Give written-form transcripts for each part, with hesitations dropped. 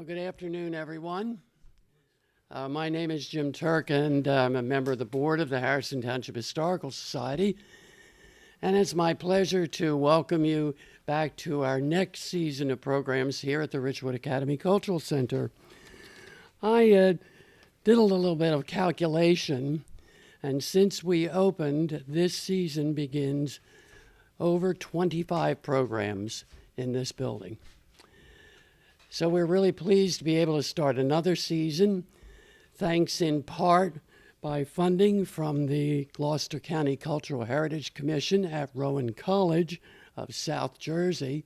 Well, good afternoon, everyone. My name is Jim Turk, and I'm a member of the board of the Harrison Township Historical Society. And it's my pleasure to welcome you back to our next season of programs here at the Richwood Academy Cultural Center. I did a little bit of calculation, and since we opened, this season begins over 25 programs in this building. So we're really pleased to be able to start another season, thanks in part by funding from the Gloucester County Cultural Heritage Commission at Rowan College of South Jersey,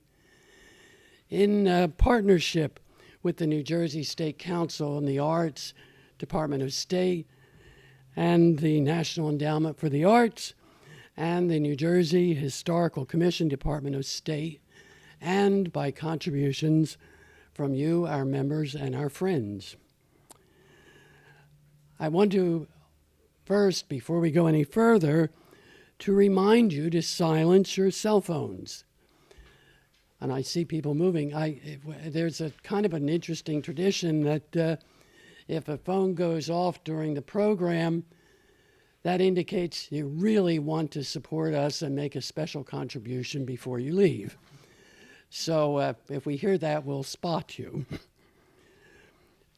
in partnership with the New Jersey State Council on the Arts, Department of State, and the National Endowment for the Arts, and the New Jersey Historical Commission, Department of State, and by contributions from you, our members, and our friends. I want to first, before we go any further, to remind you to silence your cell phones. And I see people moving. There's a kind of an interesting tradition that if a phone goes off during the program, that indicates you really want to support us and make a special contribution before you leave. So if we hear that, we'll spot you.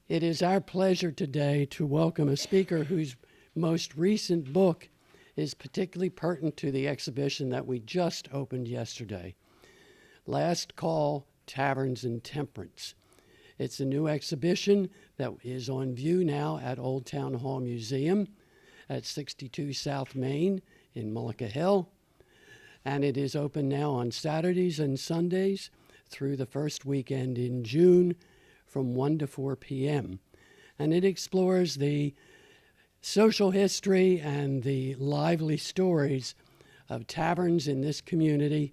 It is our pleasure today to welcome a speaker whose most recent book is particularly pertinent to the exhibition that we just opened yesterday. Last Call, Taverns and Temperance. It's a new exhibition that is on view now at Old Town Hall Museum at 62 South Main in Mullica Hill. And it is open now on Saturdays and Sundays through the first weekend in June from 1 to 4 p.m. And it explores the social history and the lively stories of taverns in this community,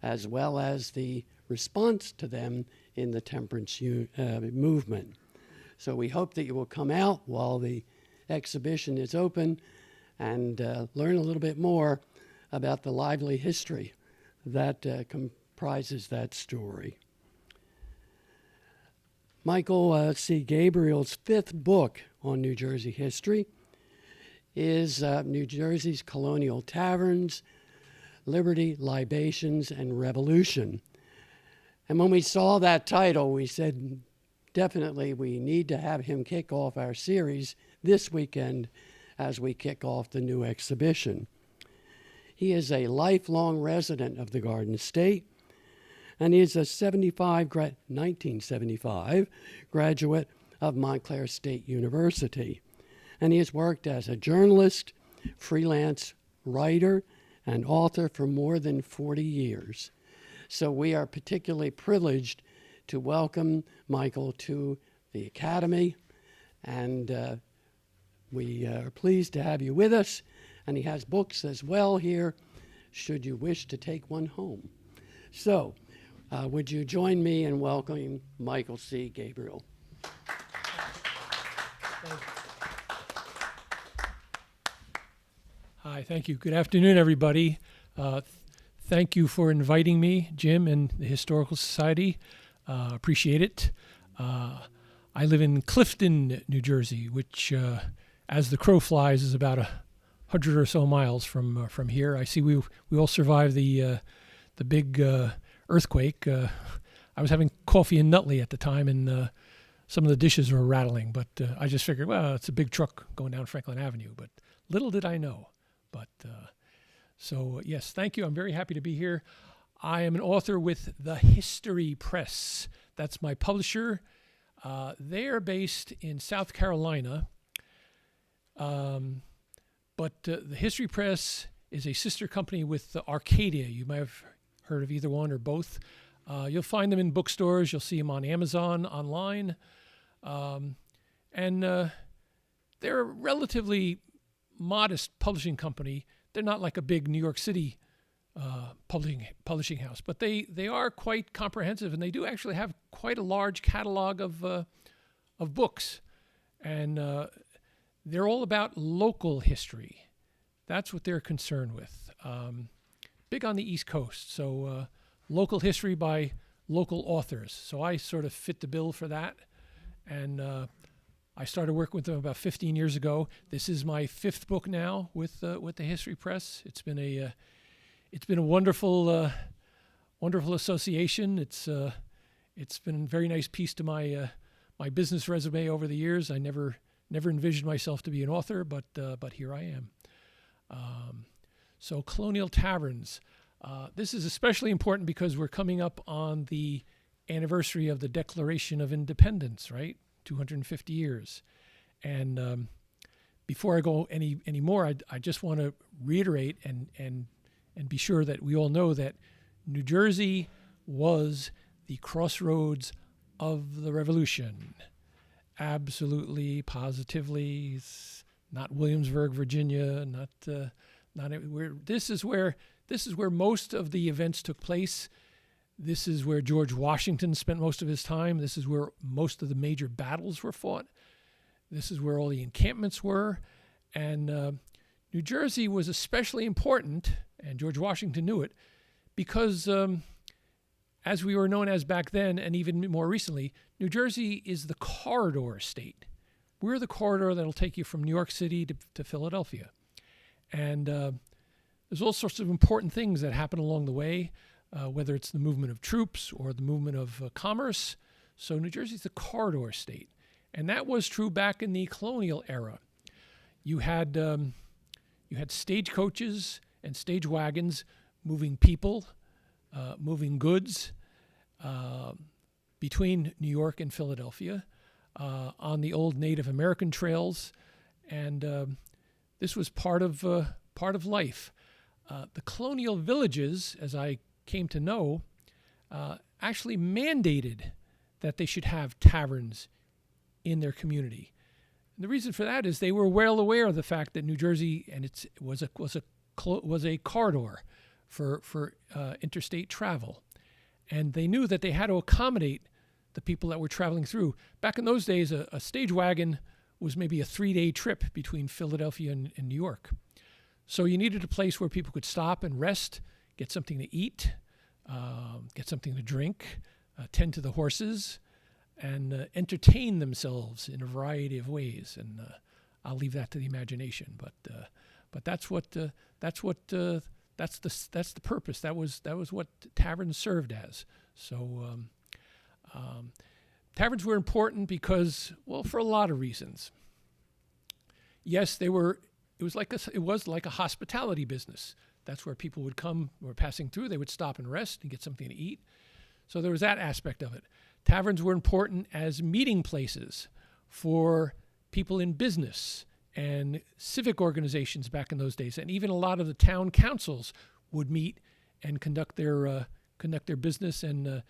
as well as the response to them in the temperance movement. So we hope that you will come out while the exhibition is open and learn a little bit more about the lively history that comprises that story. Michael C. Gabriel's fifth book on New Jersey history is New Jersey's Colonial Taverns, Liberty, Libations, and Revolution. And when we saw that title, we said, definitely we need to have him kick off our series this weekend as we kick off the new exhibition. He is a lifelong resident of the Garden State, and he is a 1975 graduate of Montclair State University. And he has worked as a journalist, freelance writer, and author for more than 40 years. So we are particularly privileged to welcome Michael to the Academy, and we are pleased to have you with us. And he has books as well here, should you wish to take one home. So, would you join me in welcoming Michael C. Gabriel? Hi, thank you. Good afternoon, everybody. Thank you for inviting me, Jim, and the Historical Society. Appreciate it. I live in Clifton, New Jersey, which, as the crow flies, is about 100 or so miles from here. I see we all survived the big earthquake. I was having coffee in Nutley at the time, and some of the dishes were rattling. But I just figured, well, it's a big truck going down Franklin Avenue. But little did I know. But so yes, thank you. I'm very happy to be here. I am an author with the History Press. That's my publisher. They are based in South Carolina. But the History Press is a sister company with Arcadia. You might have heard of either one or both. You'll find them in bookstores. You'll see them on Amazon, online. And they're a relatively modest publishing company. They're not like a big New York City publishing house, but they are quite comprehensive, and they do actually have quite a large catalog of books. And they're all about local history. That's what they're concerned with. Big on the East Coast, so local history by local authors. So I sort of fit the bill for that. and I started working with them about 15 years ago. This is my 5th book now with the History Press. It's been a wonderful wonderful association. It's been a very nice piece to my my business resume over the years. I never envisioned myself to be an author, but here I am. So Colonial Taverns. This is especially important because we're coming up on the anniversary of the Declaration of Independence, right? 250 years. And before I go any more, I just want to reiterate and be sure that we all know that New Jersey was the crossroads of the Revolution. Absolutely, positively. It's not Williamsburg, Virginia. Not where. This is where most of the events took place. This is where George Washington spent most of his time. This is where most of the major battles were fought. This is where all the encampments were. And New Jersey was especially important, and George Washington knew it, because as we were known as back then, and even more recently, New Jersey is the corridor state. We're the corridor that'll take you from New York City to Philadelphia. And there's all sorts of important things that happen along the way, whether it's the movement of troops or the movement of commerce. So New Jersey's the corridor state. And that was true back in the colonial era. You had stagecoaches and stage wagons moving people, moving goods between New York and Philadelphia on the old Native American trails, and this was part of life. The colonial villages, as I came to know, actually mandated that they should have taverns in their community. And the reason for that is they were well aware of the fact that New Jersey and it was a corridor for interstate travel, and they knew that they had to accommodate the people that were traveling through. Back in those days, a stage wagon was maybe a 3-day trip between Philadelphia and New York. So you needed a place where people could stop and rest, get something to eat, get something to drink, tend to the horses, and entertain themselves in a variety of ways. And I'll leave that to the imagination. But that's the purpose. That was what taverns served as. So taverns were important because, well, for a lot of reasons. Yes, they were. It was like a hospitality business. That's where people would come, were passing through. They would stop and rest and get something to eat. So there was that aspect of it. Taverns were important as meeting places for people in business and civic organizations back in those days, and even a lot of the town councils would meet and conduct their business and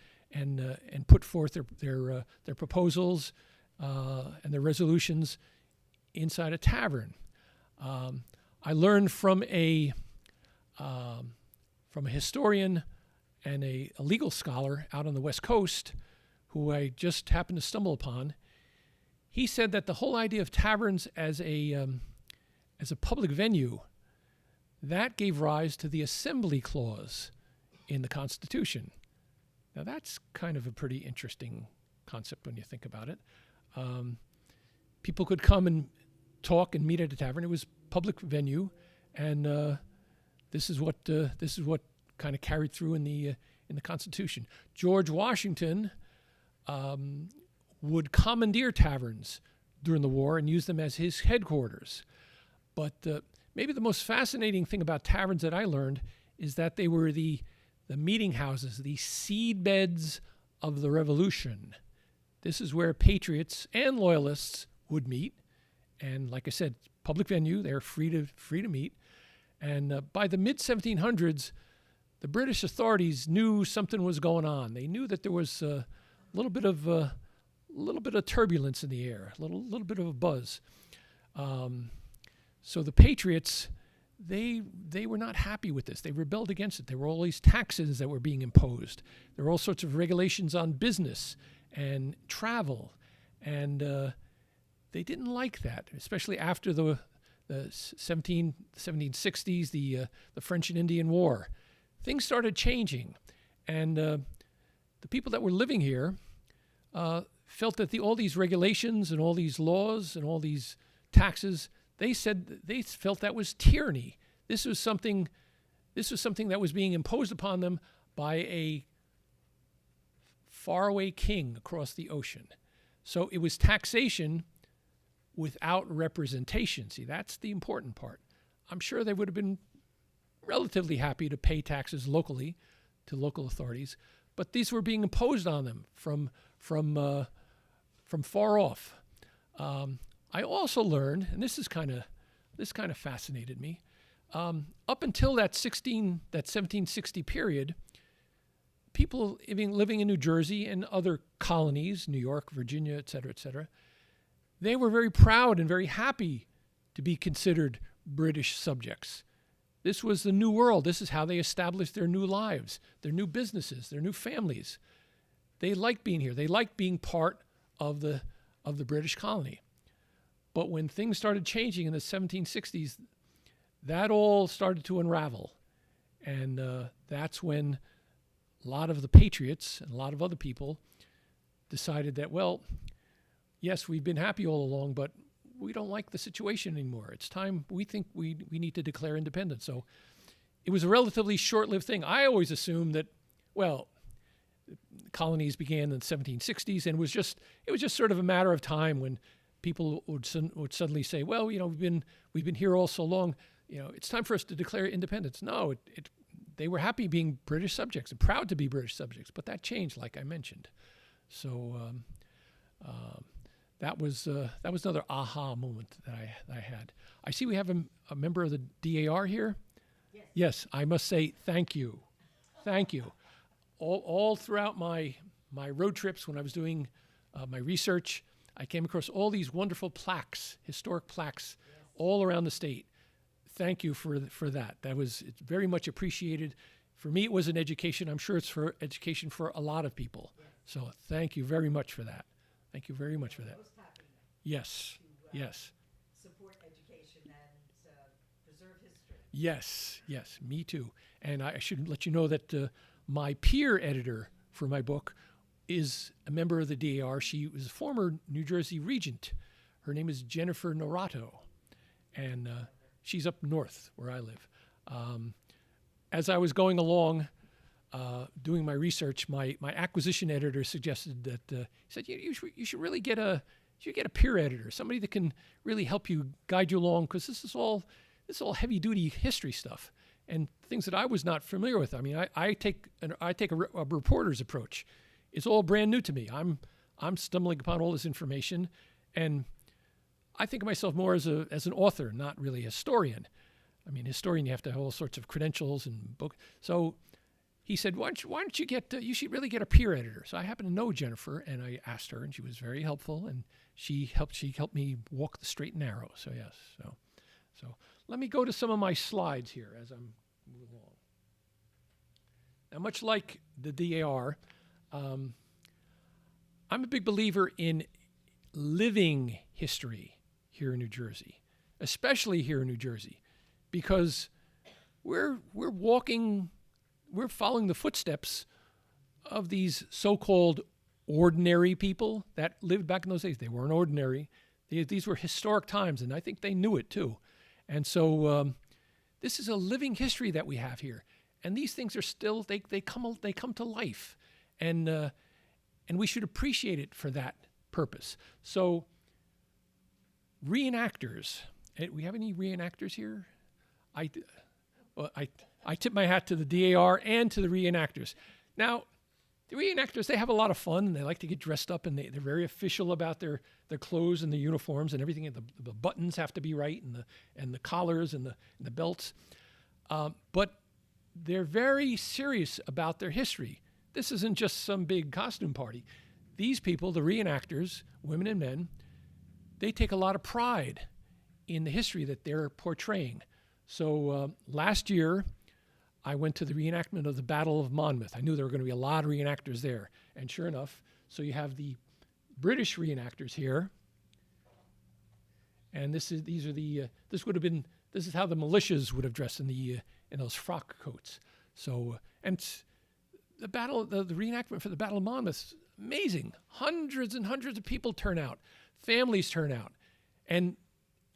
put forth their proposals and their resolutions inside a tavern. I learned from a historian and a legal scholar out on the West Coast, who I just happened to stumble upon. He said that the whole idea of taverns as a public venue, that gave rise to the Assembly Clause in the Constitution. Now that's kind of a pretty interesting concept when you think about it. People could come and talk and meet at a tavern. It was public venue, and this is what kind of carried through in the Constitution. George Washington would commandeer taverns during the war and use them as his headquarters. But maybe the most fascinating thing about taverns that I learned is that they were the meeting houses, the seed beds of the Revolution. This is where patriots and loyalists would meet. And like I said, public venue, they're free to meet. And by the mid-1700s, the British authorities knew something was going on. They knew that there was a little bit of turbulence in the air, a little bit of a buzz. So the patriots, they were not happy with this. They rebelled against it. There were all these taxes that were being imposed. There were all sorts of regulations on business and travel, and they didn't like that, especially after the 1760s, the French and Indian War. Things started changing, and the people that were living here felt that all these regulations and all these laws and all these taxes, they said they felt that was tyranny. This was something that was being imposed upon them by a faraway king across the ocean. So it was taxation without representation. See, that's the important part. I'm sure they would have been relatively happy to pay taxes locally to local authorities, but these were being imposed on them from far off. I also learned, and this kind of fascinated me, up until that 1760 period, people living in New Jersey and other colonies, New York, Virginia, et cetera, they were very proud and very happy to be considered British subjects. This was the new world. This is how they established their new lives, their new businesses, their new families. They liked being here. They liked being part of the British colony. But when things started changing in the 1760s, that all started to unravel. And that's when a lot of the patriots and a lot of other people decided that, well, yes, we've been happy all along, but we don't like the situation anymore. It's time, we think we need to declare independence. So it was a relatively short-lived thing. I always assumed that, well, colonies began in the 1760s, and it was just sort of a matter of time when people would suddenly say, well, we've been here all so long, it's time for us to declare independence. No, they were happy being British subjects and proud to be British subjects, but that changed, like I mentioned. So that was another aha moment that I had. I see we have a member of the DAR here. Yes, I must say thank you. All throughout my road trips when I was doing my research, I came across all these wonderful plaques, historic plaques, all around the state. Thank you for that. It's very much appreciated. For me, it was an education. I'm sure it's for education for a lot of people. So thank you very much for that. Thank you very much for that. Yes. Support education and preserve history. Yes, me too. And I should let you know that my peer editor for my book is a member of the DAR. She was a former New Jersey regent. Her name is Jennifer Norato, and she's up north where I live. As I was going along doing my research, my acquisition editor suggested that he said you should really get a peer editor, somebody that can really help you, guide you along, because this is all heavy duty history stuff and things that I was not familiar with. I mean, I take a reporter's approach. It's all brand new to me. I'm stumbling upon all this information, and I think of myself more as an author, not really a historian. I mean, historian, you have to have all sorts of credentials and book. So he said, why don't you you should really get a peer editor. So I happen to know Jennifer, and I asked her, and she was very helpful, and she helped me walk the straight and narrow. So yes, so let me go to some of my slides here as I'm moving along. Now, much like the DAR, I'm a big believer in living history here in New Jersey, especially here in New Jersey, because we're following the footsteps of these so-called ordinary people that lived back in those days. They weren't ordinary. These were historic times, and I think they knew it too. And so this is a living history that we have here. And these things are still, they come to life. And we should appreciate it for that purpose. So reenactors, we have any reenactors here? I tip my hat to the DAR and to the reenactors. Now, the reenactors, they have a lot of fun, and they like to get dressed up, and they're very official about their clothes and the uniforms and everything. The buttons have to be right, and the collars and the belts. But they're very serious about their history. This isn't just some big costume party. These people, the reenactors, women and men, they take a lot of pride in the history that they're portraying. So last year, I went to the reenactment of the Battle of Monmouth. I knew there were going to be a lot of reenactors there. And sure enough, so you have the British reenactors here. And this is how the militias would have dressed in those frock coats. So, and the reenactment for the Battle of Monmouth, amazing. Hundreds and hundreds of people turn out. Families turn out. And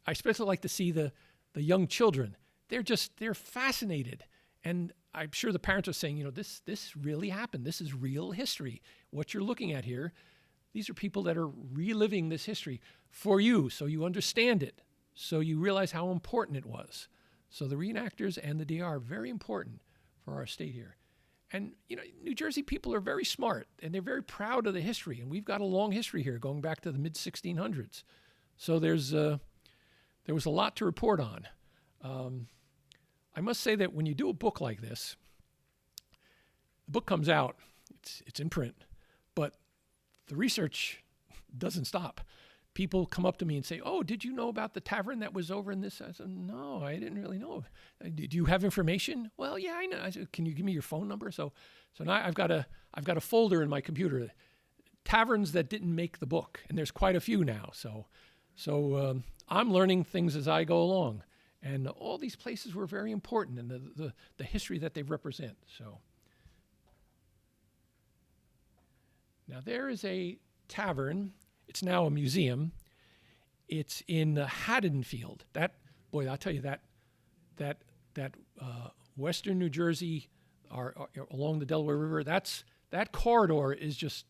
I especially like to see the young children. They're fascinated. And I'm sure the parents are saying, this really happened. This is real history. What you're looking at here, these are people that are reliving this history for you, so you understand it, so you realize how important it was. So the reenactors and the DR are very important for our state here. And, New Jersey people are very smart, and they're very proud of the history. And we've got a long history here going back to the mid-1600s. So there was a lot to report on. I must say that when you do a book like this, the book comes out, it's in print, but the research doesn't stop. People come up to me and say, "Oh, did you know about the tavern that was over in this?" I said, "No, I didn't really know." "Do you have information?" "Well, yeah, I know." I said, "Can you give me your phone number?" So now I've got a folder in my computer, taverns that didn't make the book, and there's quite a few now. So I'm learning things as I go along, and all these places were very important in the history that they represent. So now there is a tavern. It's now a museum. It's in Haddonfield. I'll tell you that western New Jersey, along the Delaware River. That corridor is just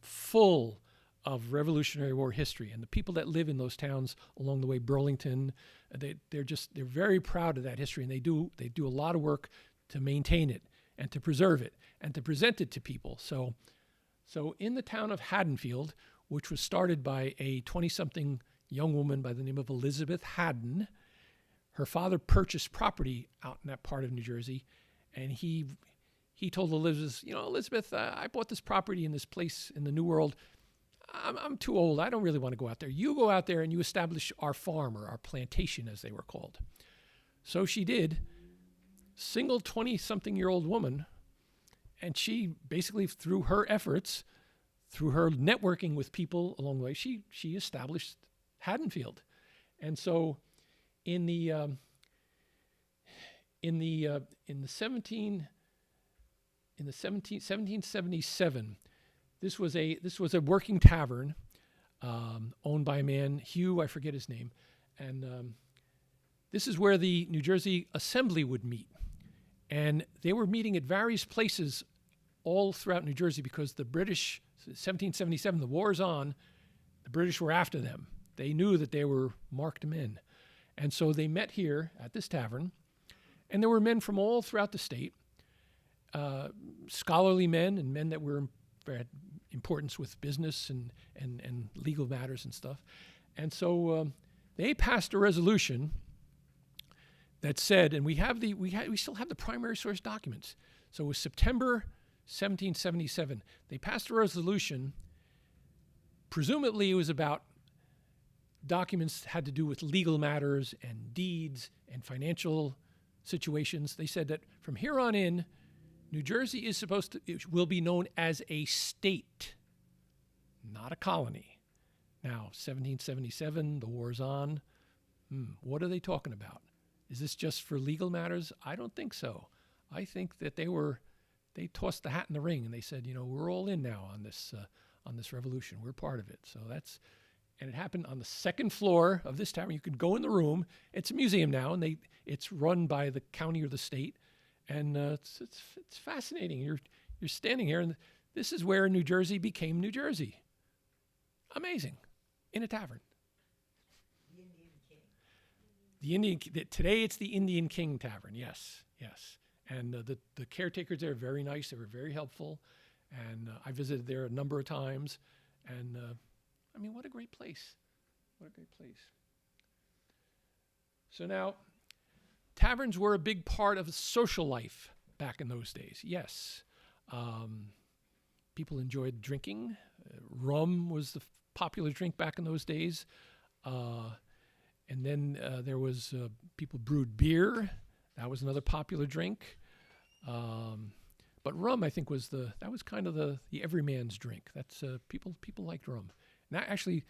full of Revolutionary War history, and the people that live in those towns along the way, Burlington, they're very proud of that history, and they do a lot of work to maintain it and to preserve it and to present it to people. So in the town of Haddonfield, which was started by a 20-something young woman by the name of Elizabeth Haddon. Her father purchased property out in that part of New Jersey, and he told Elizabeth, "Elizabeth, I bought this property in this place in the New World. I'm too old. I don't really want to go out there. You go out there and you establish our farm, or our plantation, as they were called." So she did. Single 20-something-year-old woman, and she basically, through her efforts, through her networking with people along the way, she established Haddonfield. And so in the 1777, this was a working tavern owned by a man, Hugh, I forget his name, and this is where the New Jersey Assembly would meet. And they were meeting at various places all throughout New Jersey because the British, 1777, the war's on, the British were after them. They knew that they were marked men. And so they met here at this tavern, and there were men from all throughout the state, scholarly men and men that had importance with business and legal matters and stuff. And so they passed a resolution that said, and we still have the primary source documents. So it was September 1777. They passed a resolution. Presumably it was about documents that had to do with legal matters and deeds and financial situations. They said that from here on in, New Jersey it will be known as a state, not a colony. Now, 1777, the war's on. What are they talking about? Is this just for legal matters? I don't think so. I think that they tossed the hat in the ring and they said, we're all in now on this revolution. We're part of it. And it happened on the second floor of this tavern. You could go in the room. It's a museum now, and it's run by the county or the state. And it's fascinating. You're standing here, and this is where New Jersey became New Jersey. Amazing, in a tavern. The Indian King. Today it's the Indian King Tavern. Yes. And the caretakers there are very nice. They were very helpful, and I visited there a number of times. And what a great place! What a great place. So now, taverns were a big part of social life back in those days. Yes. People enjoyed drinking. Rum was the popular drink back in those days. And then there was people brewed beer. That was another popular drink. But rum, I think, was kind of the everyman's drink. That's people liked rum. Now, actually,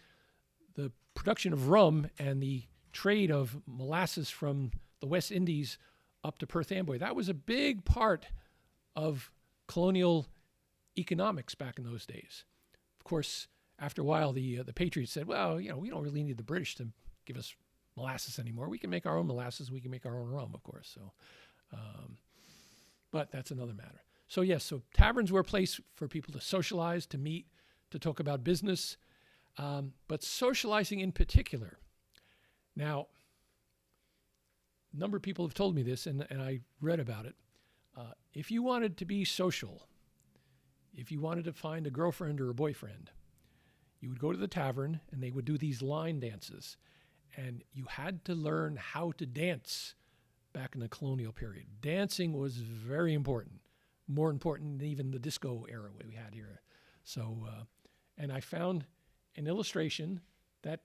the production of rum and the trade of molasses from the West Indies up to Perth Amboy, that was a big part of colonial economics back in those days. Of course, after a while, the Patriots said, well, we don't really need the British to give us molasses anymore. We can make our own molasses. We can make our own rum, of course. So, but that's another matter. So yes, so taverns were a place for people to socialize, to meet, to talk about business, but socializing in particular. Now, a number of people have told me this, and I read about it. If you wanted to be social, if you wanted to find a girlfriend or a boyfriend, you would go to the tavern and they would do these line dances. And you had to learn how to dance back in the colonial period. Dancing was very important, more important than even the disco era we had here. So, and I found an illustration that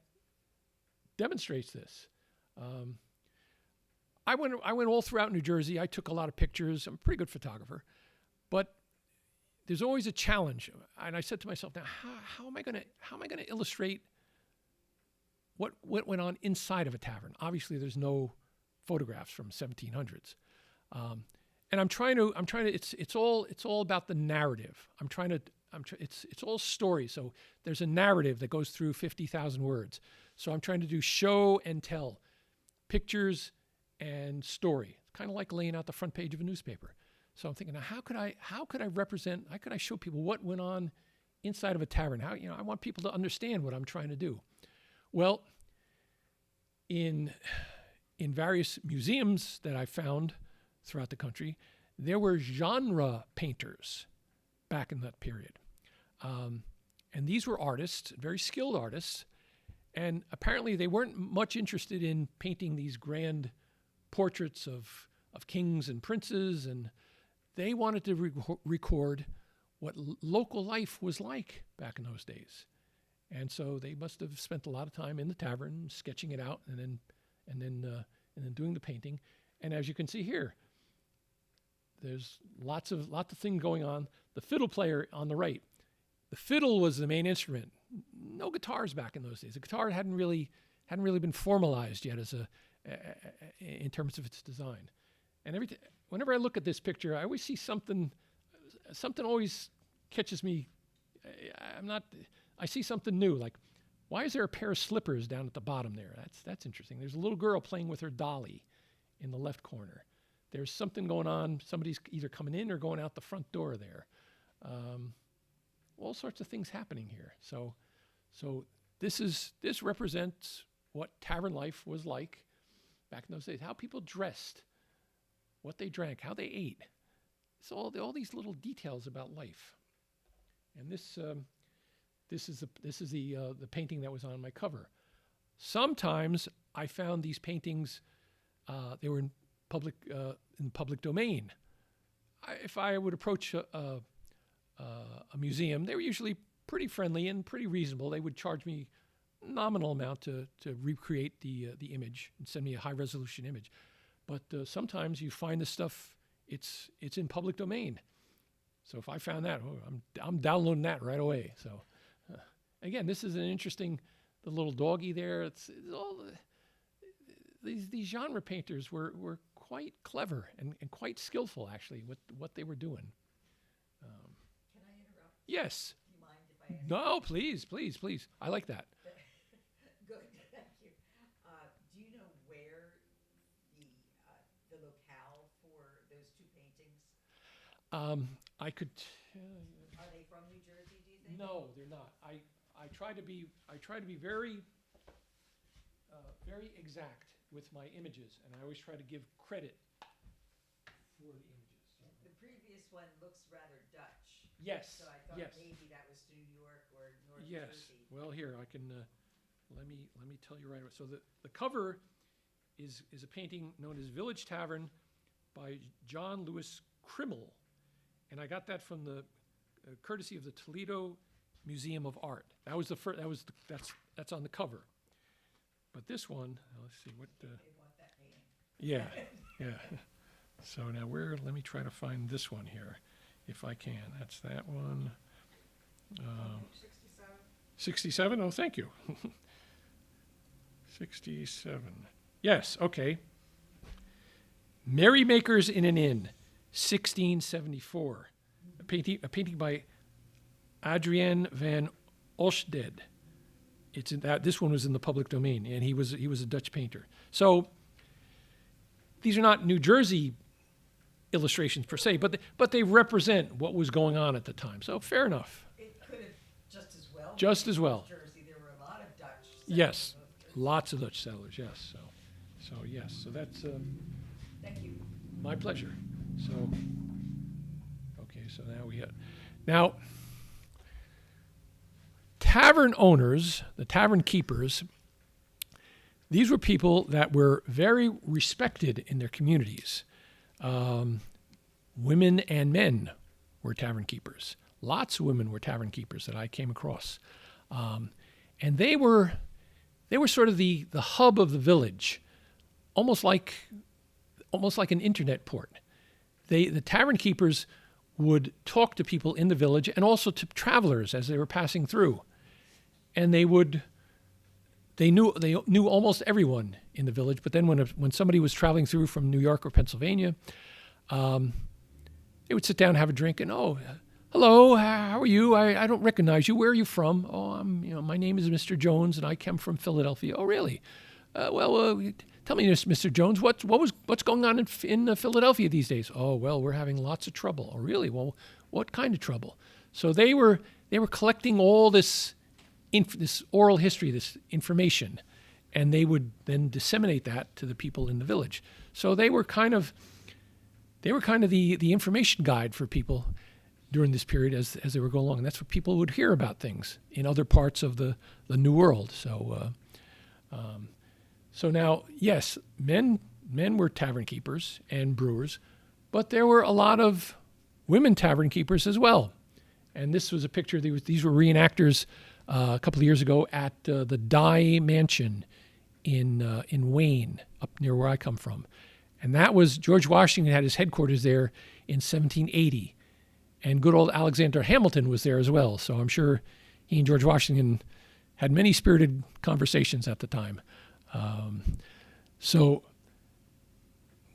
demonstrates this. I went all throughout New Jersey. I took a lot of pictures. I'm a pretty good photographer, but there's always a challenge. And I said to myself, now how am I going to illustrate what went on inside of a tavern? Obviously, there's no photographs from 1700s, and I'm trying to. It's all about the narrative. It's all story. So there's a narrative that goes through 50,000 words. So I'm trying to do show and tell, pictures and story. It's kind of like laying out the front page of a newspaper. So I'm thinking, now how could I represent? How could I show people what went on inside of a tavern? How I want people to understand what I'm trying to do. Well, in various museums that I found throughout the country, there were genre painters back in that period. And these were artists, very skilled artists, and apparently they weren't much interested in painting these grand portraits of kings and princes, and they wanted to record what local life was like back in those days. And so they must have spent a lot of time in the tavern sketching it out, and then doing the painting. And as you can see here, there's lots of things going on. The fiddle player on the right, the fiddle was the main instrument. No guitars back in those days. The guitar hadn't really been formalized yet in terms of its design. And whenever I look at this picture, I always see something always catches me. I see something new, like, why is there a pair of slippers down at the bottom there? That's interesting. There's a little girl playing with her dolly in the left corner. There's something going on. Somebody's either coming in or going out the front door there. All sorts of things happening here. So this represents what tavern life was like back in those days. How people dressed, what they drank, how they ate. It's all these little details about life. And this is the painting that was on my cover. Sometimes I found these paintings, they were in public domain. If I would approach a museum, they were usually pretty friendly and pretty reasonable. They would charge me a nominal amount to recreate the image and send me a high resolution image. But sometimes you find this stuff, it's in public domain. So if I found that, I'm downloading that right away. So again, this is an interesting, the little doggy there. It's all these genre painters were quite clever and quite skillful, actually, with what they were doing. Can I interrupt? Yes. Do you mind if I ask? No, please. I like that. Good, thank you. Do you know where the locale for those two paintings? I could tell you. Are they from New Jersey, do you think? No, they're not. I try to be very very exact with my images, and I always try to give credit for the images. The previous one looks rather Dutch. Yes. So I thought yes. maybe that was New York or North Yes. Jersey. Well, here I can. Let me tell you right away. So the cover is a painting known as Village Tavern by John Lewis Krimmel, and I got that from the courtesy of the Toledo Museum of Art. That was the first. That's on the cover. But this one, let's see what. They want that painting. Yeah. So now let me try to find this one here, if I can. That's that one. 67. 67? Oh, thank you. 67. Yes, okay. Merrymakers in an Inn, 1674. A painting by Adrian van Ostade. It's in that this one was in the public domain, and he was a Dutch painter. So these are not New Jersey illustrations per se, but they represent what was going on at the time. So fair enough. It could have just as well. Just been as well. Jersey, there were a lot of Dutch. Yes, settlers of Jersey. lots of Dutch settlers. Yes, so yes, so that's Thank you. my pleasure. So okay, so now tavern owners, the tavern keepers. These were people that were very respected in their communities. Women and men were tavern keepers. Lots of women were tavern keepers that I came across, and they were sort of the hub of the village, almost like an internet port. The tavern keepers would talk to people in the village and also to travelers as they were passing through, and they knew almost everyone in the village. But then when somebody was traveling through from New York or Pennsylvania, they would sit down and have a drink and, oh, hello, how are you? I don't recognize you. Where are you from? Oh, my name is Mr. Jones and I come from Philadelphia. Oh, really? Tell me this, Mr. Jones, what's going on in Philadelphia these days? Oh, well, we're having lots of trouble. Oh, really? Well, what kind of trouble? So they were collecting all this oral history, this information, and they would then disseminate that to the people in the village. So they were kind of the information guide for people during this period as they were going along. And that's what people would hear about things in other parts of the New World. So now, yes, men were tavern keepers and brewers, but there were a lot of women tavern keepers as well. And this was a picture. These were reenactors a couple of years ago at the Dye Mansion in Wayne, up near where I come from. And that was George Washington had his headquarters there in 1780. And good old Alexander Hamilton was there as well. So I'm sure he and George Washington had many spirited conversations at the time. So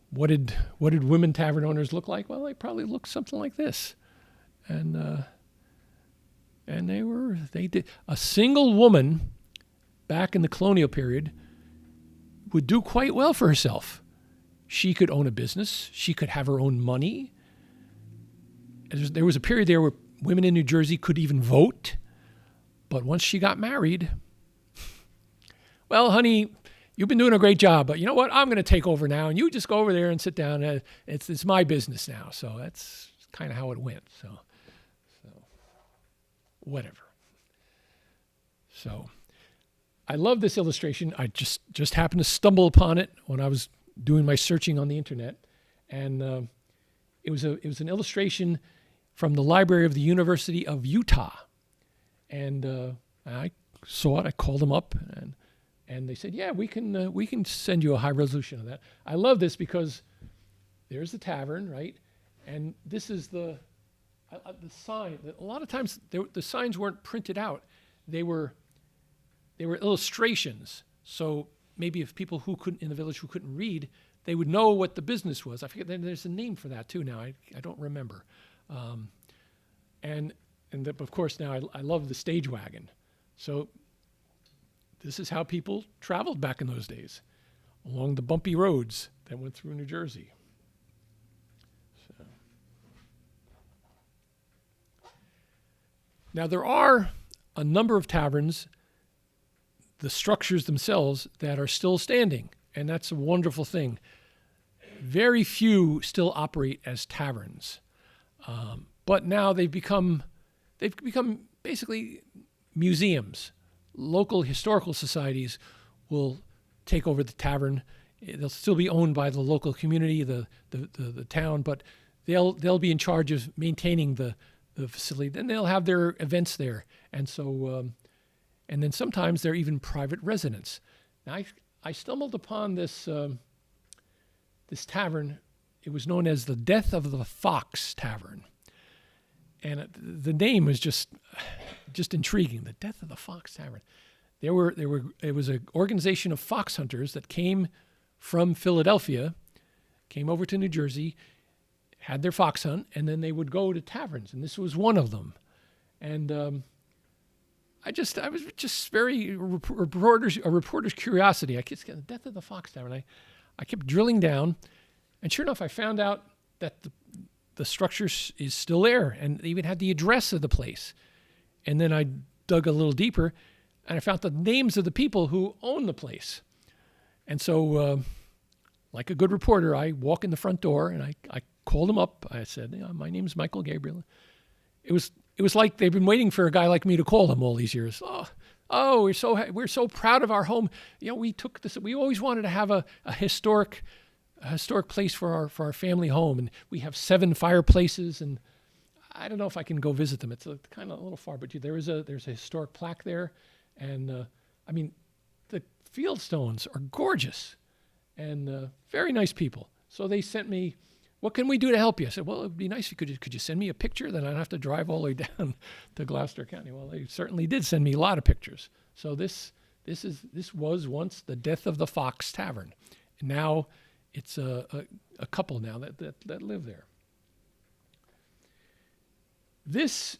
what did women tavern owners look like? Well, they probably looked something like this. And they did. A single woman back in the colonial period would do quite well for herself. She could own a business. She could have her own money. There was a period there where women in New Jersey could even vote. But once she got married, well, honey, you've been doing a great job, but you know what? I'm going to take over now, and you just go over there and sit down. It's my business now. So that's kind of how it went. So whatever. So I love this illustration. I just happened to stumble upon it when I was doing my searching on the internet, and it was an illustration from the library of the University of Utah, and I saw it. I called them up, and they said, "Yeah, we can send you a high resolution of that." I love this because there's the tavern, right, and this is the sign. A lot of times the signs weren't printed out; they were illustrations. So maybe if people in the village who couldn't read, they would know what the business was. I forget. There's a name for that too. Now I don't remember. Of course now I love the stage wagon. So this is how people traveled back in those days, along the bumpy roads that went through New Jersey. So. Now there are a number of taverns, the structures themselves, that are still standing, and that's a wonderful thing. Very few still operate as taverns, but now they've become basically museums. Local historical societies will take over the tavern. They'll still be owned by the local community, the town, but they'll be in charge of maintaining the facility. Then they'll have their events there, and so and then sometimes they're even private residents. Now I stumbled upon this tavern. It was known as the Death of the Fox Tavern, and the name was just intriguing. The Death of the Fox Tavern. It was an organization of fox hunters that came from Philadelphia, came over to New Jersey, had their fox hunt, and then they would go to taverns, and this was one of them. And I was just very a reporter's curiosity. I kept getting the death of the Fox Tavern. I kept drilling down, and sure enough, I found out that the structure is still there, and they even had the address of the place. And then I dug a little deeper, and I found the names of the people who own the place. And so, like a good reporter, I walk in the front door, and I called them up. I said, "My name's Michael Gabriel." It was like they've been waiting for a guy like me to call them all these years. Oh, we're so proud of our home. We took this. We always wanted to have a historic place for our family home, and we have 7 fireplaces. And I don't know if I can go visit them. It's kind of a little far, but there's a historic plaque there, and the Fieldstones are gorgeous and very nice people. So they sent me, "What can we do to help you?" I said, "Well, it'd be nice if could you send me a picture? Then I'd have to drive all the way down to Gloucester County." Well, they certainly did send me a lot of pictures. So this was once the Death of the Fox Tavern. And now it's a couple now that live there. This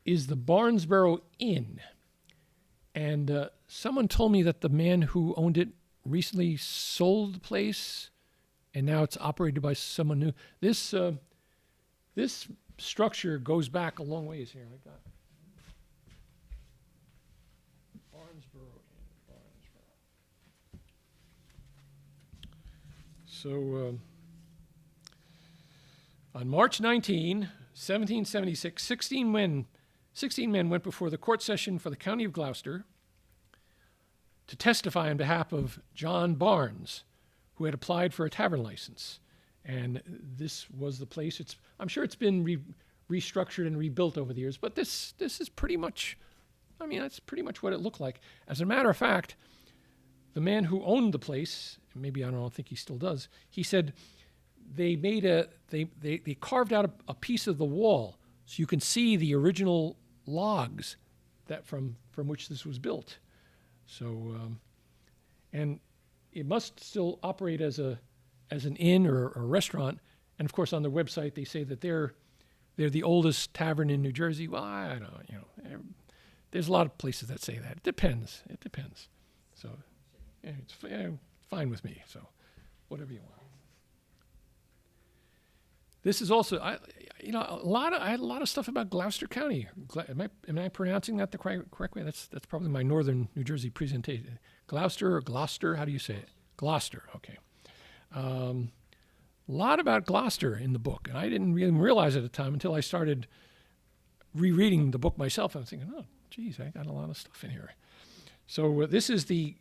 is the Barnesboro Inn. And someone told me that the man who owned it recently sold the place, and now it's operated by someone new. This structure goes back a long ways here. I got Barnesboro Inn, Barnesboro. So on March 19, 1776, 16 men went before the court session for the county of Gloucester to testify on behalf of John Barnes, who had applied for a tavern license. And this was the place. I'm sure it's been restructured and rebuilt over the years, but this is pretty much, that's pretty much what it looked like. As a matter of fact, the man who owned the place, maybe I don't think he still does, he said they carved out a piece of the wall so you can see the original logs that from which this was built. So, and it must still operate as an inn or a restaurant. And of course, on their website, they say that they're the oldest tavern in New Jersey. Well, I don't know. There's a lot of places that say that. It depends. So, it's fine with me. So, whatever you want. This is also, I had a lot of stuff about Gloucester County. Am I pronouncing that the correct way? That's probably my northern New Jersey presentation. Gloucester or Gloucester? How do you say it? Gloucester. Okay. A lot about Gloucester in the book, and I didn't really realize at the time until I started rereading the book myself. I was thinking, oh, geez, I got a lot of stuff in here. So this is the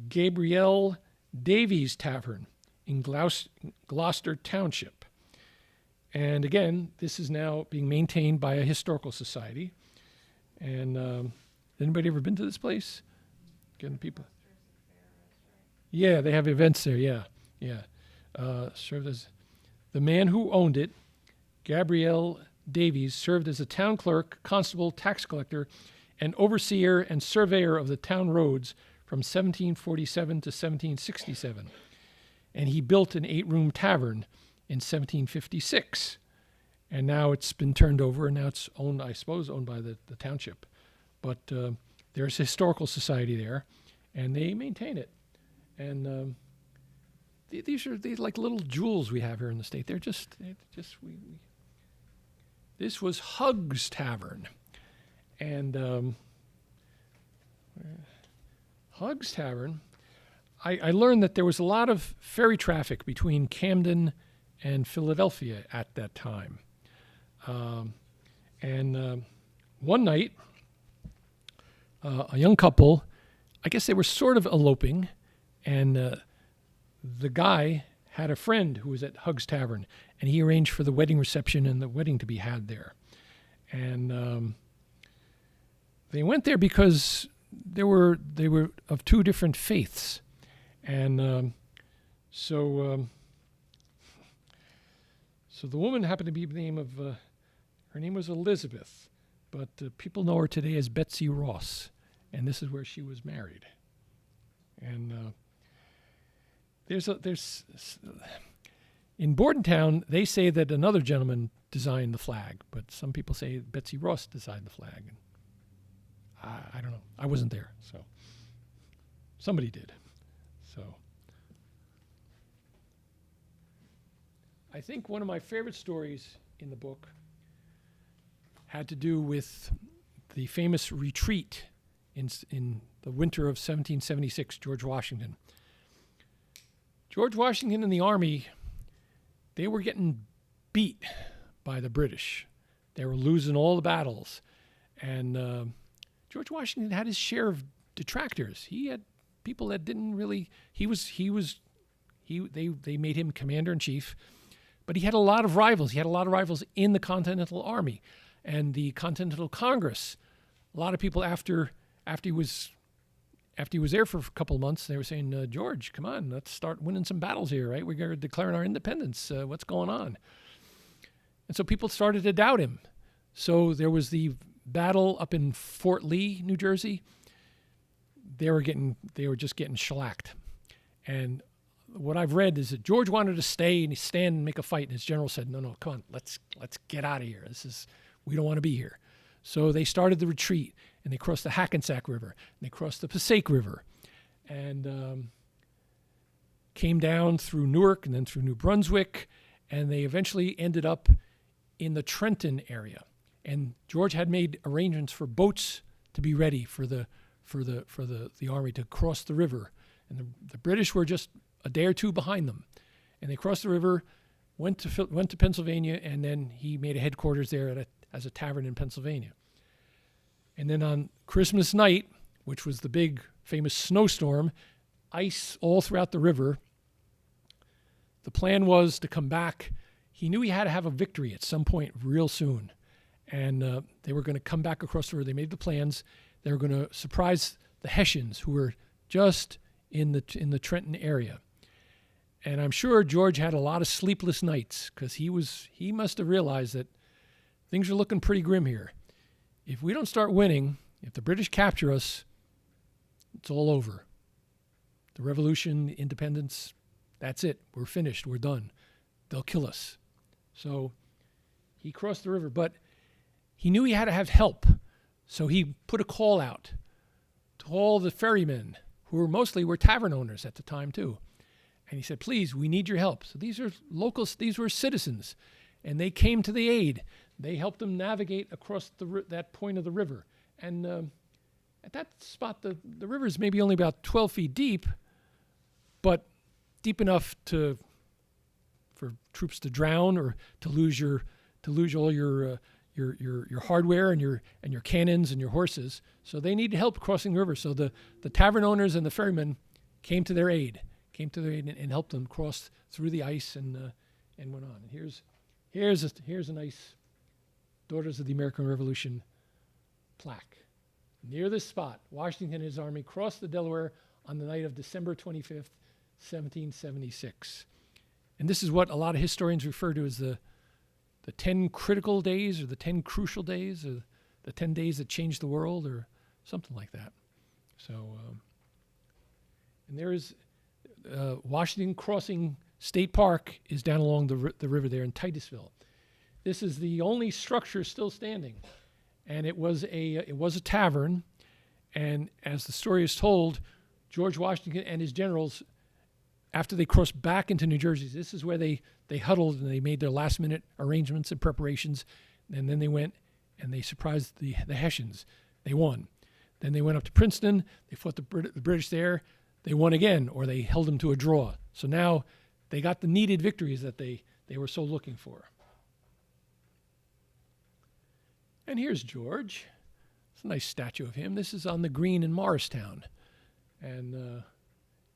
Gabrielle Davies Tavern in Gloucester Township. And again, this is now being maintained by a historical society. And anybody ever been to this place? Getting people. Yeah, they have events there. Yeah. Served as the man who owned it, Gabrielle Davies, served as a town clerk, constable, tax collector, and overseer and surveyor of the town roads from 1747 to 1767. And he built an 8-room tavern in 1756. And now it's been turned over, and now it's owned, I suppose, by the township. But there's a historical society there, and they maintain it. And these are like little jewels we have here in the state. This was Hugg's Tavern. And Hugg's Tavern, I learned that there was a lot of ferry traffic between Camden and Philadelphia at that time. And one night, a young couple, I guess they were sort of eloping, and the guy had a friend who was at Hugg's Tavern, and he arranged for the wedding reception and the wedding to be had there. And they went there because they were of 2 different faiths. And so the woman happened to be the name of, her name was Elizabeth, but people know her today as Betsy Ross, and this is where she was married. And In Bordentown, they say that another gentleman designed the flag, but some people say Betsy Ross designed the flag. And I don't know. I wasn't there, so somebody did. So I think one of my favorite stories in the book had to do with the famous retreat in the winter of 1776, George Washington. George Washington and the army, they were getting beat by the British. They were losing all the battles. And George Washington had his share of detractors. He had people that didn't really, they made him commander-in-chief, but he had a lot of rivals. He had a lot of rivals in the Continental Army and the Continental Congress. A lot of people after he was there for a couple of months, they were saying, George, come on, let's start winning some battles here, right? We're declaring our independence. What's going on? And so people started to doubt him. So there was the battle up in Fort Lee, New Jersey. They were just getting shellacked. And what I've read is that George wanted to stay and stand and make a fight, and his general said, no, come on, let's get out of here. We don't want to be here. So they started the retreat, and they crossed the Hackensack River, and they crossed the Passaic River, and came down through Newark and then through New Brunswick, and they eventually ended up in the Trenton area. And George had made arrangements for boats to be ready for the army to cross the river, and the British were just a day or two behind them, and they crossed the river, went to Pennsylvania, and then he made a headquarters there as a tavern in Pennsylvania. And then on Christmas night, which was the big famous snowstorm, ice all throughout the river, the plan was to come back. He knew he had to have a victory at some point real soon, and they were going to come back across the river. They made the plans. They were going to surprise the Hessians, who were just in the Trenton area. And I'm sure George had a lot of sleepless nights because he must have realized that things are looking pretty grim here. If we don't start winning, if the British capture us, it's all over. The revolution, the independence, that's it. We're finished. We're done. They'll kill us. So he crossed the river, but he knew he had to have help. So he put a call out to all the ferrymen, who mostly were tavern owners at the time too. And he said, please, we need your help. So these are locals, these were citizens, and they came to the aid. They helped them navigate across that point of the river. And at that spot, the river is maybe only about 12 feet deep, but deep enough for troops to drown or to lose all your hardware and your cannons and your horses. So they needed help crossing the river. So the tavern owners and the ferrymen came to their aid and helped them cross through the ice and went on. And here's a nice Daughters of the American Revolution plaque. Near this spot, Washington and his army crossed the Delaware on the night of December 25th, 1776. And this is what a lot of historians refer to as the 10 critical days, or the 10 crucial days, or the 10 days that changed the world, or something like that. So, and there is Washington Crossing State Park is down along the river there in Titusville. This is the only structure still standing, and it was a tavern. And as the story is told, George Washington and his generals, after they crossed back into New Jersey, this is where they huddled and they made their last-minute arrangements and preparations. And then they went and they surprised the Hessians. They won. Then they went up to Princeton. They fought the British there. They won again, or they held them to a draw. So now they got the needed victories that they were so looking for. And here's George. It's a nice statue of him. This is on the green in Morristown. And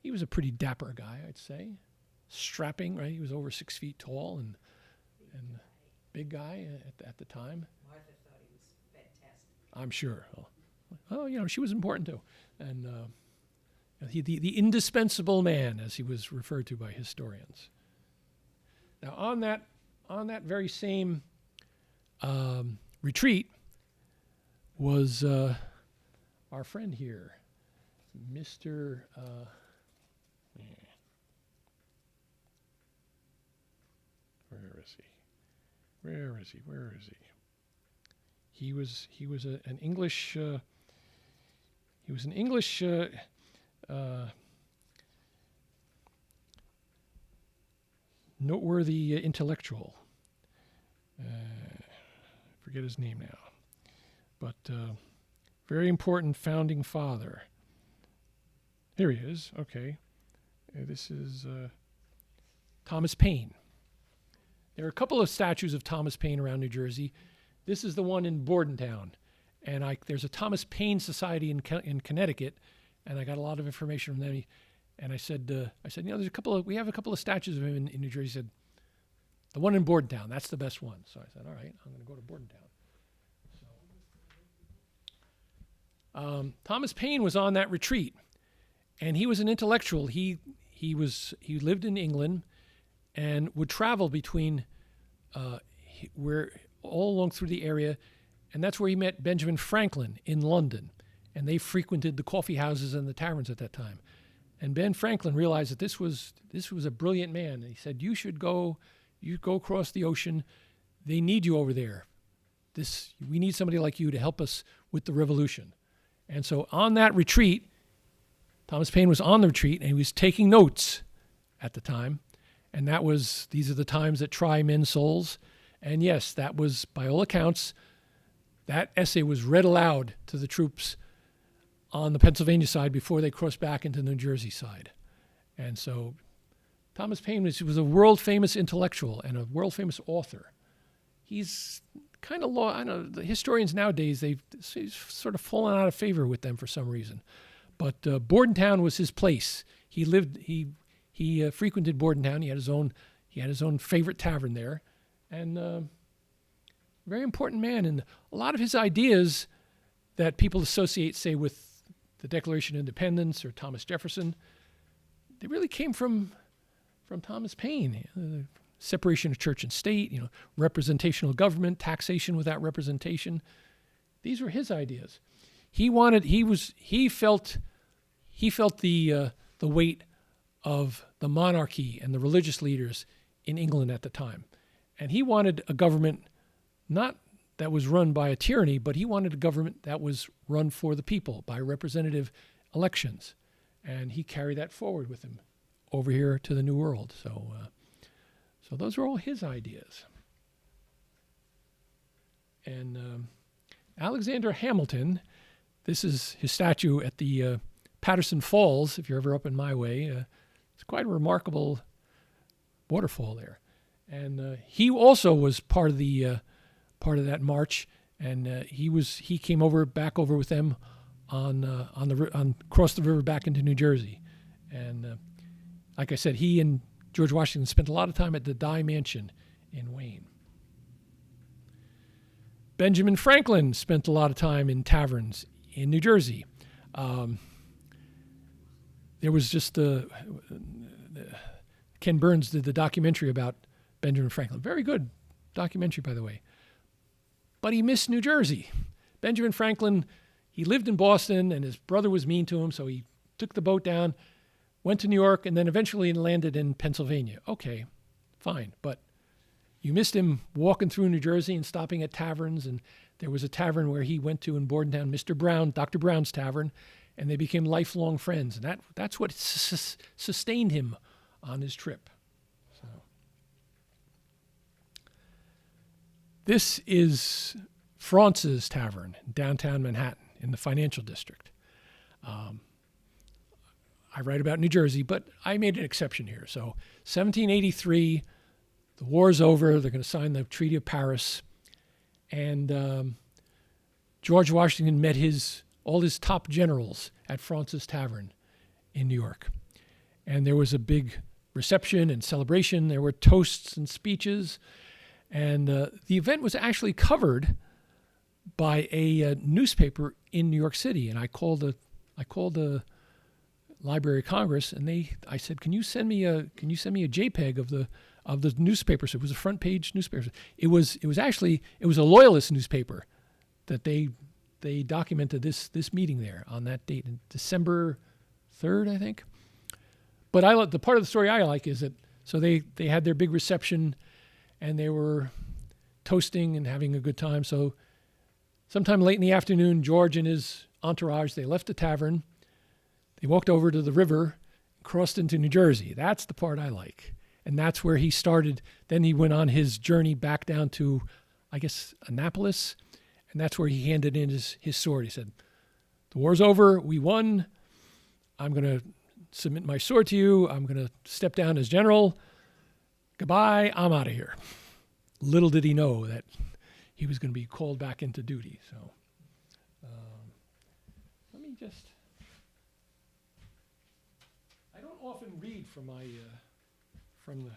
he was a pretty dapper guy, I'd say. Strapping, right? He was over 6 feet tall and big guy at the time. Martha thought he was fantastic. I'm sure. Well, she was important too. And the indispensable man, as he was referred to by historians. Now, on that very same retreat was our friend here, Mr. Where is he? Where is he? Where is he? He was an English. He was an English. Noteworthy intellectual. Forget his name now, but very important founding father. Here he is. Okay, this is Thomas Paine. There are a couple of statues of Thomas Paine around New Jersey. This is the one in Bordentown, and there's a Thomas Paine Society in Connecticut, and I got a lot of information from them. And I said, we have a couple of statues of him in New Jersey. He said, the one in Bordentown, that's the best one. So I said, all right, I'm going to go to Bordentown. Thomas Paine was on that retreat, and he was an intellectual. He lived in England and would travel between where all along through the area, and that's where he met Benjamin Franklin in London, and they frequented the coffee houses and the taverns at that time. And Ben Franklin realized that this was a brilliant man. And he said, you go across the ocean. They need you over there. We need somebody like you to help us with the revolution. And so on that retreat, Thomas Paine was on the retreat, and he was taking notes at the time. And these are the times that try men's souls. And yes, that was, by all accounts, that essay was read aloud to the troops on the Pennsylvania side before they crossed back into the New Jersey side. And so Thomas Paine was a world-famous intellectual and a world-famous author. He's kind of I know the historians nowadays, he's sort of fallen out of favor with them for some reason. But Bordentown was his place. He frequented Bordentown. He had his own favorite tavern there, and very important man. And a lot of his ideas that people associate, say, with the Declaration of Independence or Thomas Jefferson, they really came from Thomas Paine. Separation of church and state, representational government, taxation without representation. These were his ideas. He felt the weight of the monarchy and the religious leaders in England at the time. And he wanted a government not that was run by a tyranny, but he wanted a government that was run for the people by representative elections. And he carried that forward with him over here to the New World. So those are all his ideas. And Alexander Hamilton, this is his statue at the Patterson Falls, if you're ever up in my way. It's quite a remarkable waterfall there. And he also was part of that march, and he came back over with them across the river back into New Jersey. And like I said, he and George Washington spent a lot of time at the Dye Mansion in Wayne. Benjamin Franklin spent a lot of time in taverns in New Jersey. There was just Ken Burns did the documentary about Benjamin Franklin. Very good documentary, by the way. But he missed New Jersey. Benjamin Franklin, he lived in Boston, and his brother was mean to him, so he took the boat down, went to New York, and then eventually landed in Pennsylvania. Okay, fine. But you missed him walking through New Jersey and stopping at taverns. And there was a tavern where he went to in Bordentown, Dr. Brown's Tavern, and they became lifelong friends. And that's what sustained him on his trip. So this is Fraunce's Tavern in downtown Manhattan in the financial district. I write about New Jersey, but I made an exception here. So 1783, the war's over. They're going to sign the Treaty of Paris. And George Washington met all his top generals at Fraunce's Tavern in New York. And there was a big reception and celebration. There were toasts and speeches. And the event was actually covered by a newspaper in New York City. And I called the Library of Congress, and I said, can you send me a JPEG of the newspaper? So it was a front page newspaper. It was a Loyalist newspaper that they documented this meeting there on that date, in December 3rd, I think. But the part of the story I like is that, so they had their big reception, and they were toasting and having a good time. So sometime late in the afternoon, George and his entourage, they left the tavern. They walked over to the river, crossed into New Jersey. That's the part I like. And that's where he started. Then he went on his journey back down to, I guess, Annapolis. And that's where he handed in his sword. He said, the war's over. We won. I'm going to submit my sword to you. I'm going to step down as general. Goodbye. I'm out of here. Little did he know that he was going to be called back into duty. So let me just... I don't often read from my from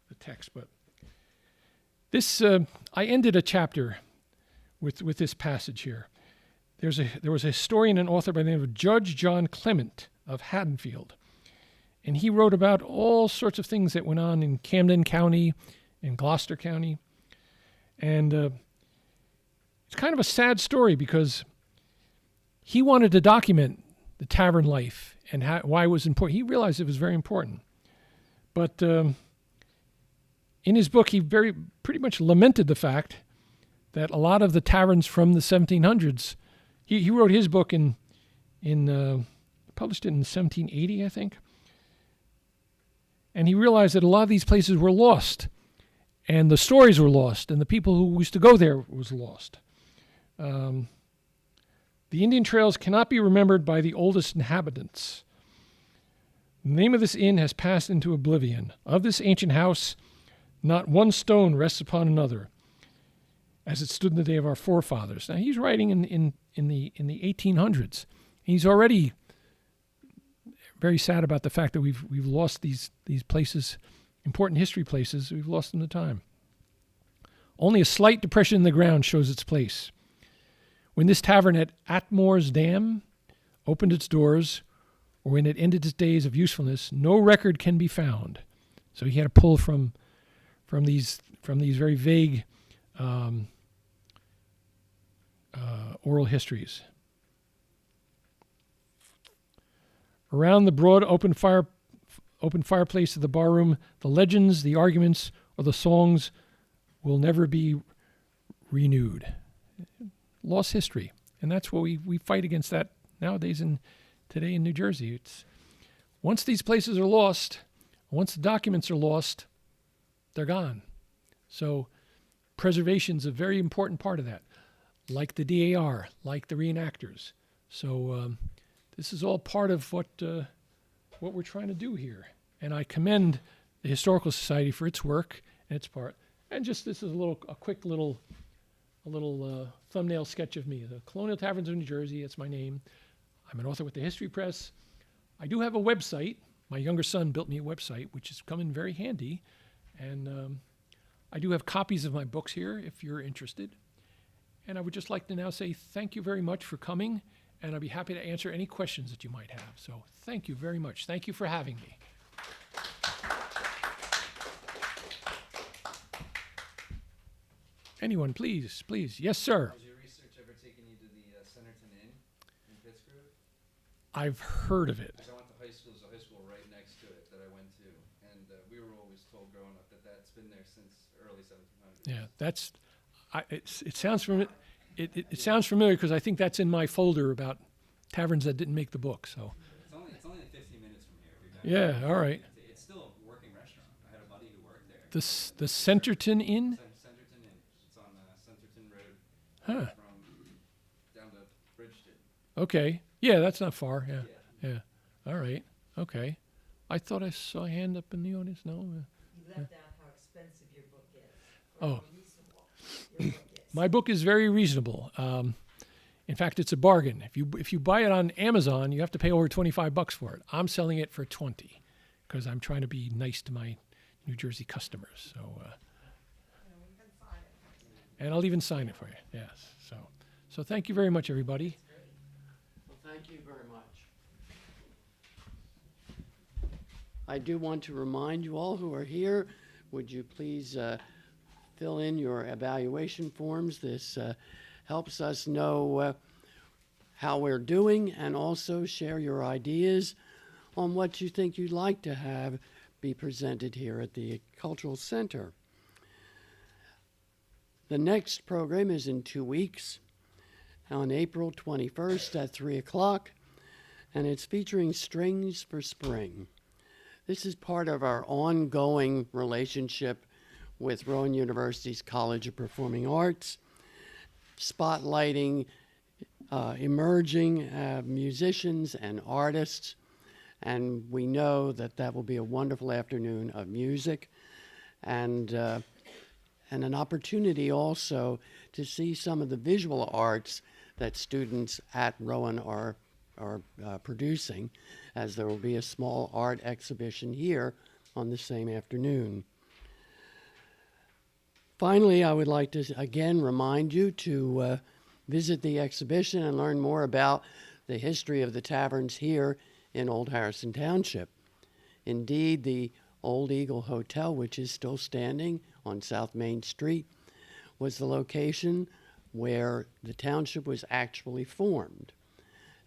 the text, but this I ended a chapter with this passage here. There was a historian and author by the name of Judge John Clement of Haddonfield, and he wrote about all sorts of things that went on in Camden County, in Gloucester County, and it's kind of a sad story because he wanted to document the tavern life and why it was important. He realized it was very important. But in his book, he pretty much lamented the fact that a lot of the taverns from the 1700s, he wrote his book published it in 1780, I think. And he realized that a lot of these places were lost, and the stories were lost, and the people who used to go there was lost. The Indian trails cannot be remembered by the oldest inhabitants. The name of this inn has passed into oblivion. Of this ancient house, not one stone rests upon another, as it stood in the day of our forefathers. Now he's writing in the 1800s. He's already very sad about the fact that we've lost these places, important history places. We've lost them to time. Only a slight depression in the ground shows its place. When this tavern at Atmore's Dam opened its doors, or when it ended its days of usefulness, no record can be found. So he had to pull from these very vague oral histories. Around the broad open fireplace of the barroom, the legends, the arguments, or the songs will never be renewed. Lost history, and that's what we fight against that nowadays today in New Jersey. It's once these places are lost, once the documents are lost, they're gone. So preservation's a very important part of that, like the DAR, like the reenactors. So this is all part of what we're trying to do here, and I commend the Historical Society for its work and its part. And just this is a quick little thumbnail sketch of me. The Colonial Taverns of New Jersey, that's my name. I'm an author with the History Press. I do have a website. My younger son built me a website, which has come in very handy. And I do have copies of my books here if you're interested. And I would just like to now say thank you very much for coming, and I'd be happy to answer any questions that you might have. So thank you very much. Thank you for having me. Anyone, please. Yes, sir. Has your research ever taken you to the Centerton Inn in Pittsburgh? I've heard of it. I went to high school. There's a high school right next to it that I went to, and we were always told growing up that that's been there since early 1700s. Yeah, it sounds familiar. It sounds familiar because I think that's in my folder about taverns that didn't make the book. So. It's only like 15 minutes from here. If you're Yeah. All right. It's still a working restaurant. I had a buddy who worked there. The Centerton Inn. Centerton Inn. It's on Centerton Road. Huh. From down to Bridgeton. Okay. Yeah, that's not far. Yeah. All right. Okay. I thought I saw a hand up in the audience. No. You left out how expensive your book is. Oh. How reasonable your book is. My book is very reasonable. In fact, it's a bargain. If you buy it on Amazon, you have to pay over $25 for it. I'm selling it for $20 because I'm trying to be nice to my New Jersey customers. So, and I'll even sign it for you. Yes. So thank you very much, everybody. Well, thank you very much. I do want to remind you all who are here, would you please fill in your evaluation forms? This helps us know how we're doing, and also share your ideas on what you think you'd like to have be presented here at the Cultural Center. The next program is in 2 weeks on April 21st at 3 o'clock, and it's featuring Strings for Spring. This is part of our ongoing relationship with Rowan University's College of Performing Arts, spotlighting emerging musicians and artists, and we know that that will be a wonderful afternoon of music and an opportunity also to see some of the visual arts that students at Rowan are producing, as there will be a small art exhibition here on the same afternoon. Finally, I would like to again remind you to visit the exhibition and learn more about the history of the taverns here in Old Harrison Township. Indeed, the Old Eagle Hotel, which is still standing on South Main Street, was the location where the township was actually formed.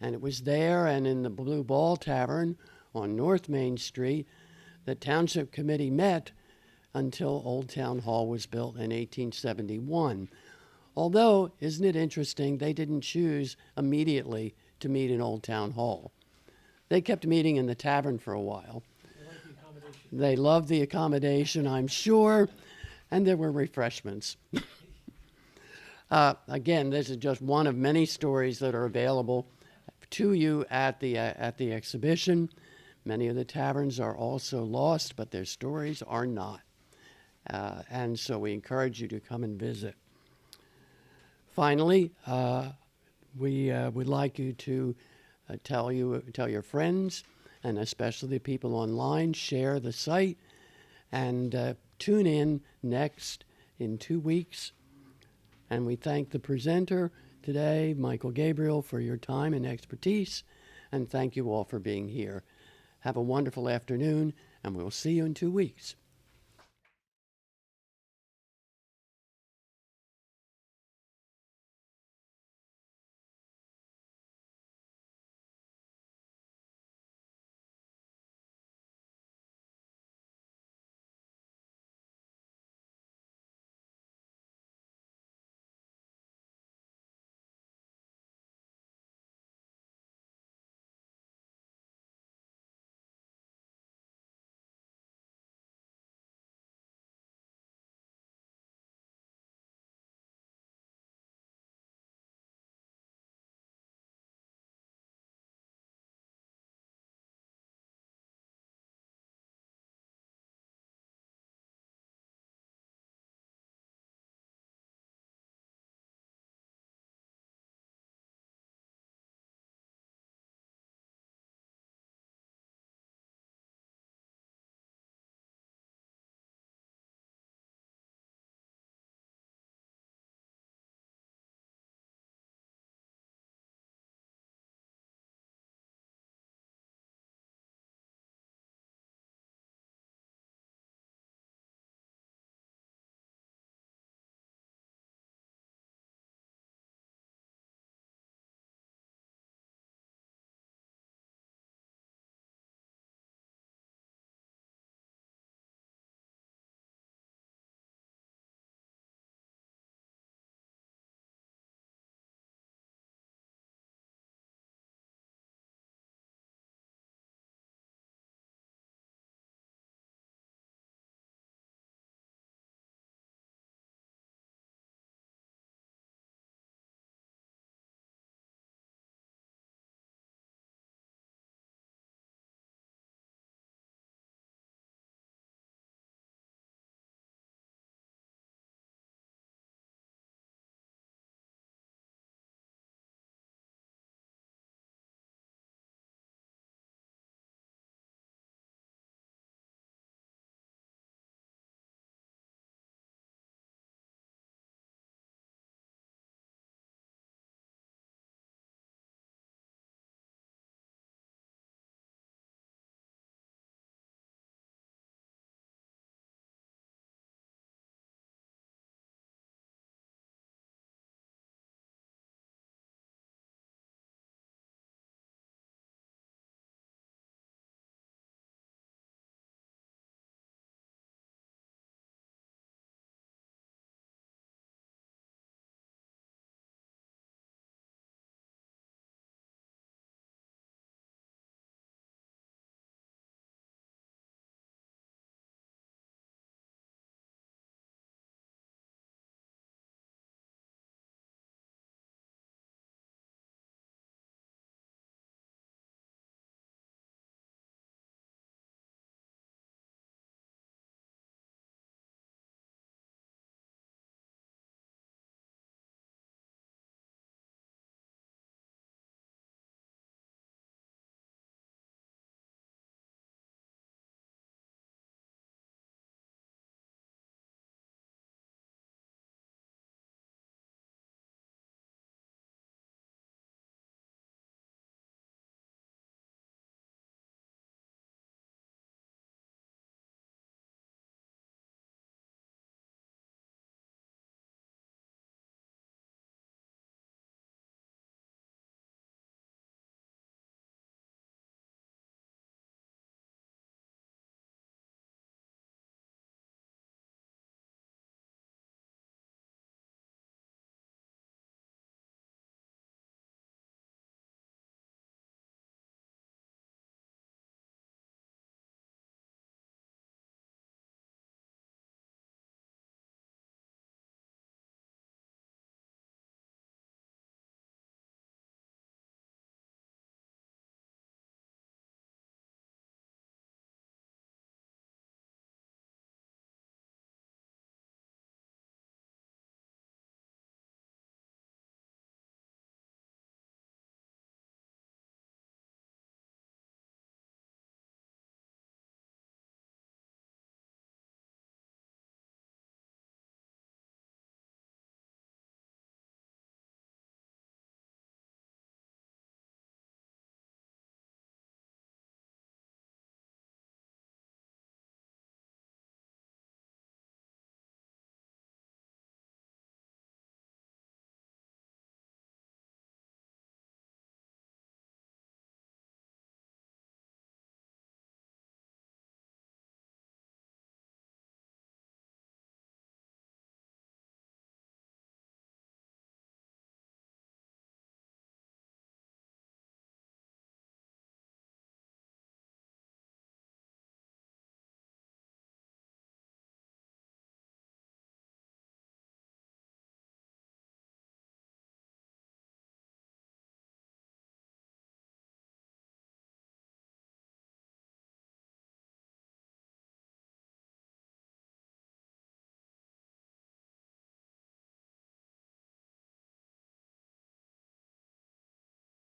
And it was there and in the Blue Ball Tavern on North Main Street the Township Committee met until Old Town Hall was built in 1871. Although, isn't it interesting, they didn't choose immediately to meet in Old Town Hall. They kept meeting in the tavern for a while. They loved the accommodation, I'm sure, and there were refreshments. Again, this is just one of many stories that are available to you at the exhibition. Many of the taverns are also lost, but their stories are not. And so we encourage you to come and visit. Finally, we would like you to tell your friends, and especially the people online, share the site, and tune in next in 2 weeks. And we thank the presenter today, Michael Gabriel, for your time and expertise, and thank you all for being here. Have a wonderful afternoon, and we'll see you in 2 weeks.